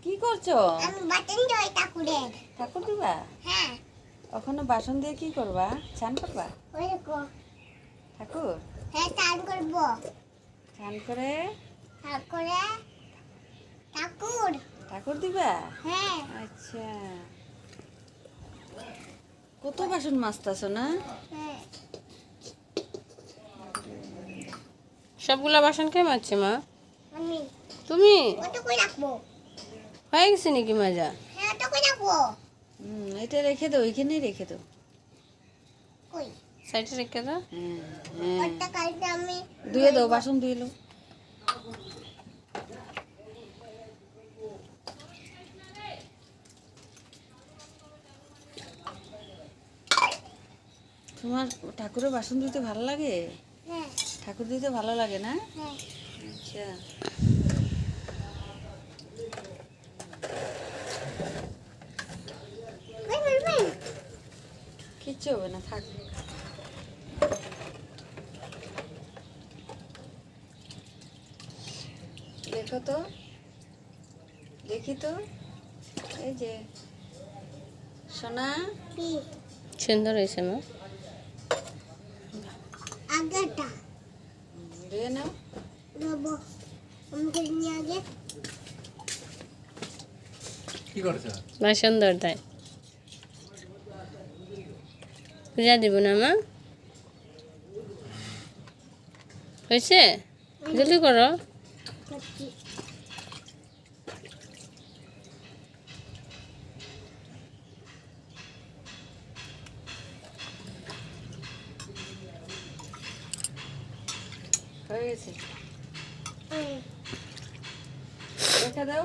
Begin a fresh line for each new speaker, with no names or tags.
কি করছো?
আমি বাটন জয় ঠাকুরের।
ঠাকুর দিবা?
হ্যাঁ।
ওখানে বাসন দিয়ে কি করবা? স্নান করবা?
ওই দেখো।
ঠাকুর?
হ্যাঁ, স্নান করবো।
স্নান করে
তারপরে ঠাকুর।
ঠাকুর দিবা?
হ্যাঁ।
আচ্ছা। কত বাসন মাজতাছো না?
হ্যাঁ।
সবগুলা বাসন কে মাজছে মা?
আমি
তুমি?
কত করে রাখবো?
হয়ে গেছে নাকি মাজা?
হ্যাঁ, কত করে রাখবো?
এটা রেখে দাও, ওইখানেই রেখে দাও।
কই?
সাইডে রেখে দাও।
হ্যাঁ হ্যাঁ,
ওটা কালকে আমি
ধুয়ে দাও, বাসন ধুয়ে দাও। তোমার ঠাকুরের বাসন দিতে ভালো লাগে?
হ্যাঁ।
ঠাকুর দিতে ভালো লাগে না?
হ্যাঁ।
আচ্ছা।
ওই
কিচ্ছু হবে না, থাক। দেখো তো, দেখি তো, এই যে সোনা।
কি?
সুন্দর হয়েছে মা।
আগেটা
ধুয়ে নাও।
নেবো। আমাকে নিয়ে আগে।
কি করছো?
মা সুন্দর তাই। পূজা দিব না মা? হয়েছে? জলদি করো।
করছি।
হয়ে গেছে,
হুম।
রেখে দাও।